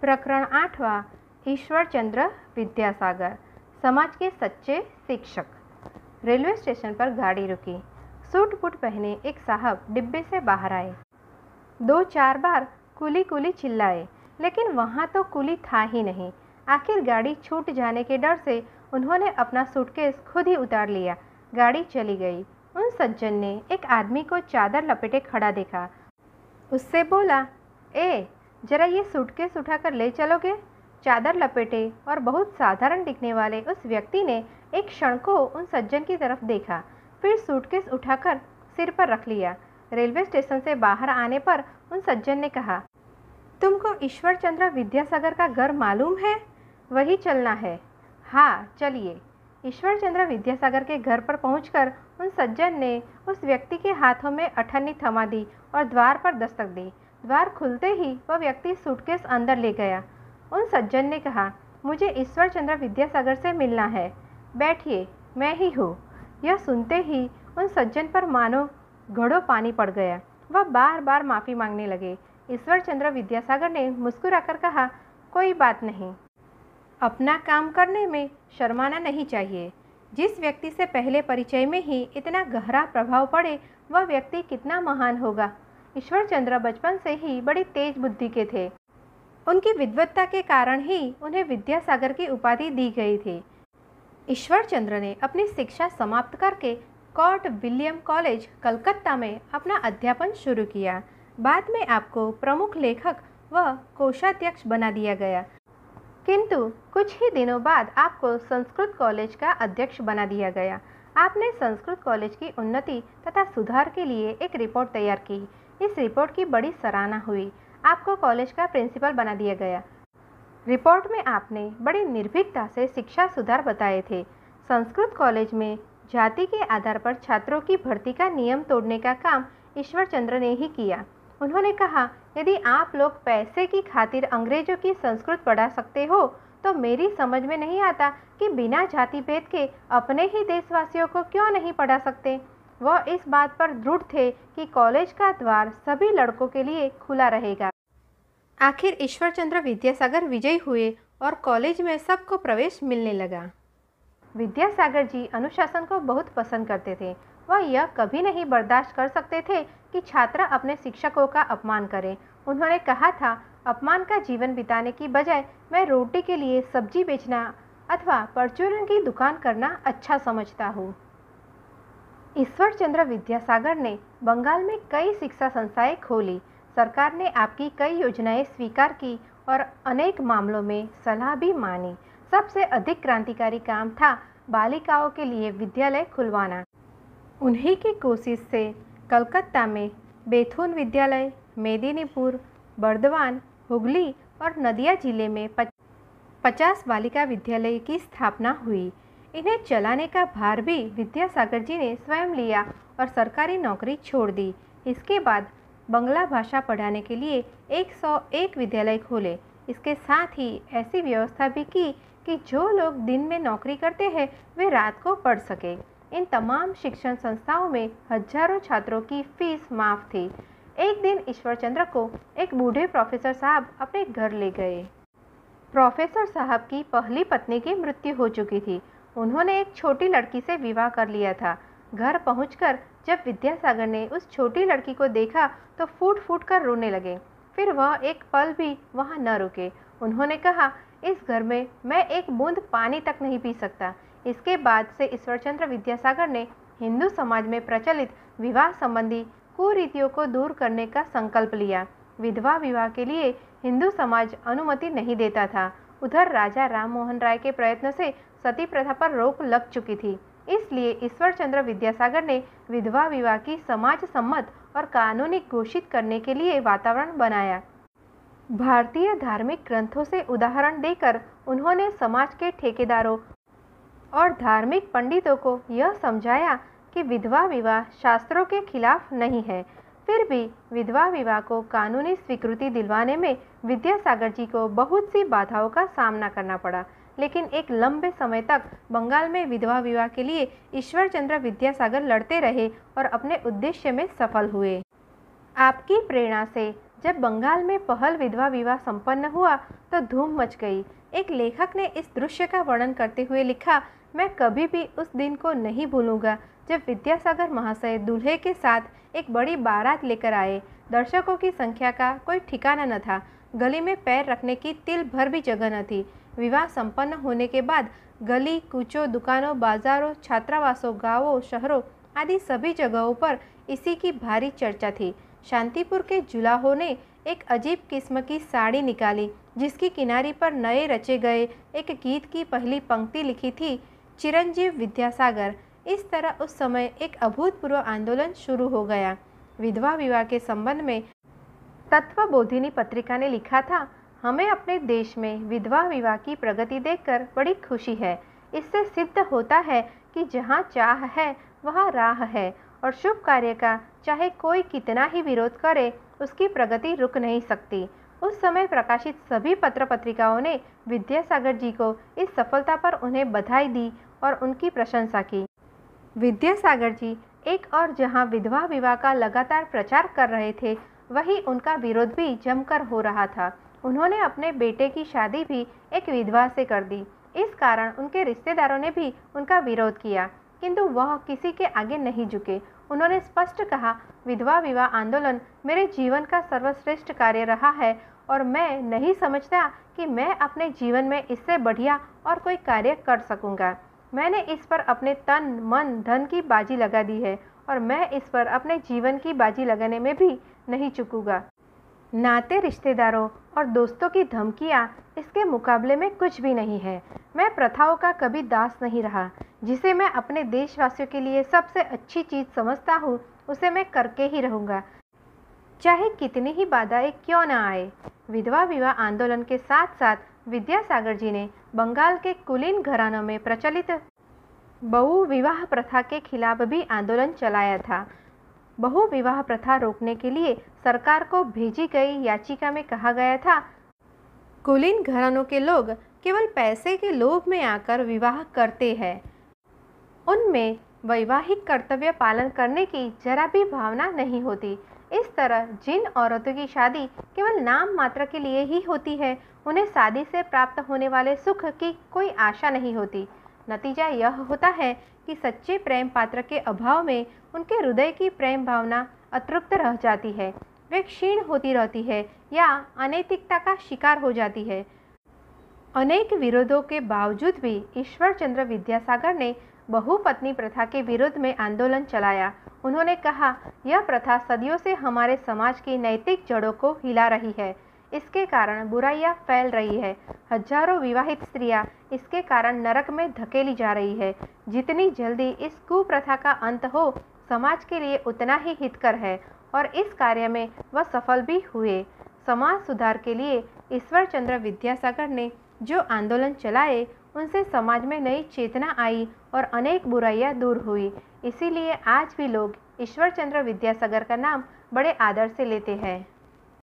प्रकरण 8वां ईश्वरचंद्र विद्यासागर, समाज के सच्चे शिक्षक। रेलवे स्टेशन पर गाड़ी रुकी। सूट बूट पहने एक साहब डिब्बे से बाहर आए। 2-4 बार कुली कुली चिल्लाए, लेकिन वहाँ तो कुली था ही नहीं। आखिर गाड़ी छूट जाने के डर से उन्होंने अपना सूटकेस खुद ही उतार लिया। गाड़ी चली गई। उन सज्जन ने एक आदमी को चादर लपेटे खड़ा देखा। उससे बोला, ए जरा ये सूटकेस उठाकर ले चलोगे? चादर लपेटे और बहुत साधारण दिखने वाले उस व्यक्ति ने एक क्षण को उन सज्जन की तरफ देखा, फिर सूटकेस उठाकर सिर पर रख लिया। रेलवे स्टेशन से बाहर आने पर उन सज्जन ने कहा, तुमको ईश्वरचंद्र विद्यासागर का घर मालूम है? वही चलना है। हाँ चलिए। ईश्वरचंद्र विद्यासागर के घर पर पहुंचकर उन सज्जन ने उस व्यक्ति के हाथों में अठन्नी थमा दी और द्वार पर दस्तक दी। द्वार खुलते ही वह व्यक्ति सूटकेस अंदर ले गया। उन सज्जन ने कहा, मुझे ईश्वरचंद्र विद्यासागर से मिलना है। बैठिए, मैं ही हूँ। यह सुनते ही उन सज्जन पर मानो घड़ों पानी पड़ गया। वह बार बार माफ़ी मांगने लगे। ईश्वरचंद्र विद्यासागर ने मुस्कुराकर कहा, कोई बात नहीं, अपना काम करने में शर्माना नहीं चाहिए। जिस व्यक्ति से पहले परिचय में ही इतना गहरा प्रभाव पड़े, वह व्यक्ति कितना महान होगा। ईश्वरचंद्र बचपन से ही बड़ी तेज बुद्धि के थे। उनकी विद्वत्ता के कारण ही उन्हें विद्यासागर की उपाधि दी गई थी। ईश्वरचंद्र ने अपनी शिक्षा समाप्त करके कॉर्ट विलियम कॉलेज कलकत्ता में अपना अध्यापन शुरू किया। बाद में आपको प्रमुख लेखक व कोषाध्यक्ष बना दिया गया, किंतु कुछ ही दिनों बाद आपको संस्कृत कॉलेज का अध्यक्ष बना दिया गया। आपने संस्कृत कॉलेज की उन्नति तथा सुधार के लिए एक रिपोर्ट तैयार की। इस रिपोर्ट की बड़ी सराहना हुई। आपको कॉलेज का प्रिंसिपल बना दिया गया। रिपोर्ट में आपने बड़ी निर्भीकता से शिक्षा सुधार बताए थे। संस्कृत कॉलेज में जाति के आधार पर छात्रों की भर्ती का नियम तोड़ने का काम ईश्वरचंद्र ने ही किया। उन्होंने कहा, यदि आप लोग पैसे की खातिर अंग्रेजों की संस्कृत पढ़ा सकते हो, तो मेरी समझ में नहीं आता कि बिना जाति भेद के अपने ही देशवासियों को क्यों नहीं पढ़ा सकते। वह इस बात पर दृढ़ थे कि कॉलेज का द्वार सभी लड़कों के लिए खुला रहेगा। आखिर ईश्वरचंद्र विद्यासागर विजयी हुए और कॉलेज में सबको प्रवेश मिलने लगा। विद्यासागर जी अनुशासन को बहुत पसंद करते थे। वह यह कभी नहीं बर्दाश्त कर सकते थे कि छात्र अपने शिक्षकों का अपमान करें। उन्होंने कहा था, अपमान का जीवन बिताने की बजाय मैं रोटी के लिए सब्जी बेचना अथवा परचूरन की दुकान करना अच्छा समझता हूँ। ईश्वरचंद्र विद्यासागर ने बंगाल में कई शिक्षा संस्थाएं खोली। सरकार ने आपकी कई योजनाएं स्वीकार की और अनेक मामलों में सलाह भी मानी। सबसे अधिक क्रांतिकारी काम था बालिकाओं के लिए विद्यालय खुलवाना। उन्हीं की कोशिश से कलकत्ता में बेथुन विद्यालय, मेदिनीपुर, बर्दवान, हुगली और नदिया जिले में 50 बालिका विद्यालय की स्थापना हुई। इन्हें चलाने का भार भी विद्यासागर जी ने स्वयं लिया और सरकारी नौकरी छोड़ दी। इसके बाद बंगला भाषा पढ़ाने के लिए 101 विद्यालय खोले। इसके साथ ही ऐसी व्यवस्था भी की कि जो लोग दिन में नौकरी करते हैं वे रात को पढ़ सके। इन तमाम शिक्षण संस्थाओं में हजारों छात्रों की फीस माफ़ थी। एक दिन ईश्वरचंद्र को एक बूढ़े प्रोफेसर साहब अपने घर ले गए। प्रोफेसर साहब की पहली पत्नी की मृत्यु हो चुकी थी। उन्होंने एक छोटी लड़की से विवाह कर लिया था। घर पहुंचकर जब विद्यासागर ने उस छोटी लड़की को देखा तो फूट फूट कर रोने लगे। फिर वह एक पल भी वहां न रुके। उन्होंने कहा, इस घर में मैं एक बूंद पानी तक नहीं पी सकता। इसके बाद से ईश्वरचंद्र विद्यासागर ने हिंदू समाज में प्रचलित विवाह संबंधी कुरीतियों को दूर करने का संकल्प लिया। विधवा विवाह के लिए हिंदू समाज अनुमति नहीं देता था। उधर राजा राम मोहन राय के प्रयत्न से सती प्रथा पर रोक लग चुकी थी। इसलिए ईश्वरचंद्र विद्यासागर ने विधवा विवाह की समाज सम्मत और कानूनी घोषित करने के लिए वातावरण बनाया। भारतीय धार्मिक ग्रंथों से उदाहरण देकर उन्होंने समाज के ठेकेदारों और धार्मिक पंडितों को यह समझाया कि विधवा विवाह शास्त्रों के खिलाफ नहीं है। फिर भी विधवा विवाह को कानूनी स्वीकृति दिलवाने में विद्यासागर जी को बहुत सी बाधाओं का सामना करना पड़ा। लेकिन एक लंबे समय तक बंगाल में विधवा विवाह के लिए ईश्वरचंद्र विद्यासागर लड़ते रहे और अपने उद्देश्य में सफल हुए। आपकी प्रेरणा से जब बंगाल में पहल विधवा विवाह संपन्न हुआ तो धूम मच गई। एक लेखक ने इस दृश्य का वर्णन करते हुए लिखा, मैं कभी भी उस दिन को नहीं भूलूंगा जब विद्यासागर महाशय दूल्हे के साथ एक बड़ी बारात लेकर आए। दर्शकों की संख्या का कोई ठिकाना न था। गली में पैर रखने की तिल भर भी जगह न थी। विवाह संपन्न होने के बाद गली कूचों, दुकानों, बाजारों, छात्रावासों, गांवों, शहरों आदि सभी जगहों पर इसी की भारी चर्चा थी। शांतिपुर के जुलाहों ने एक अजीब किस्म की साड़ी निकाली जिसकी किनारी पर नए रचे गए एक गीत की पहली पंक्ति लिखी थी, चिरंजीव विद्यासागर। इस तरह उस समय एक अभूतपूर्व आंदोलन शुरू हो गया। विधवा विवाह के संबंध में तत्वबोधिनी पत्रिका ने लिखा था, हमें अपने देश में विधवा विवाह की प्रगति देखकर बड़ी खुशी है। इससे सिद्ध होता है कि जहाँ चाह है वहाँ राह है और शुभ कार्य का चाहे कोई कितना ही विरोध करे उसकी प्रगति रुक नहीं सकती। उस समय प्रकाशित सभी पत्र पत्रिकाओं ने विद्यासागर जी को इस सफलता पर उन्हें बधाई दी और उनकी प्रशंसा की। विद्यासागर जी एक और जहां विधवा विवाह का लगातार प्रचार कर रहे थे, वहीं उनका विरोध भी जमकर हो रहा था। उन्होंने अपने बेटे की शादी भी एक विधवा से कर दी। इस कारण उनके रिश्तेदारों ने भी उनका विरोध किया, किंतु वह किसी के आगे नहीं झुके। उन्होंने स्पष्ट कहा, विधवा विवाह आंदोलन मेरे जीवन का सर्वश्रेष्ठ कार्य रहा है और मैं नहीं समझता कि मैं अपने जीवन में इससे बढ़िया और कोई कार्य कर सकूंगा। मैंने इस पर अपने तन, मन, धन की बाजी लगा दी है और मैं इस पर अपने जीवन की बाजी लगाने में भी नहीं चूकूंगा। नाते, रिश्तेदारों और दोस्तों की धमकियां इसके मुकाबले में कुछ भी नहीं है। मैं प्रथाओं का कभी दास नहीं रहा। जिसे मैं अपने देशवासियों के लिए सबसे अच्छी चीज़ समझता हूँ उसे मैं करके ही रहूँगा, चाहे कितनी ही बाधाएं क्यों न आए। विधवा विवाह आंदोलन के साथ साथ विद्यासागर जी ने बंगाल के कुलीन घरानों में प्रचलित बहु विवाह प्रथा के खिलाफ भी आंदोलन चलाया था। बहु विवाह प्रथा रोकने के लिए सरकार को भेजी गई याचिका में कहा गया था, कुलीन घरानों के लोग केवल पैसे के लोभ में आकर विवाह करते हैं। उनमें वैवाहिक कर्तव्य पालन करने की जरा भी भावना नहीं होती। इस तरह जिन औरतों की शादी केवल नाम मात्र के लिए ही होती है, उन्हें शादी से प्राप्त होने वाले सुख की कोई आशा नहीं होती। नतीजा यह होता है कि सच्चे प्रेम पात्र के अभाव में उनके हृदय की प्रेम भावना अतृप्त रह जाती है। वे क्षीण होती रहती है या अनैतिकता का शिकार हो जाती है। अनेक विरोधों के बावजूद भी ईश्वरचंद्र विद्यासागर ने बहुपत्नी प्रथा के विरोध में आंदोलन चलाया। उन्होंने कहा, यह प्रथा सदियों से हमारे समाज की नैतिक जड़ों को हिला रही है। इसके कारण बुराइयां फैल रही है। हजारों विवाहित स्त्रियां इसके कारण नरक में धकेली जा रही है। जितनी जल्दी इस कुप्रथा का अंत हो, समाज के लिए उतना ही हितकर है और इस कार्य में वह सफल भी हुए। समाज सुधार के लिए ईश्वरचंद्र विद्यासागर ने जो आंदोलन चलाए, उनसे समाज में नई चेतना आई और अनेक बुराइयां दूर हुई। इसीलिए आज भी लोग ईश्वरचंद्र विद्यासागर का नाम बड़े आदर से लेते हैं।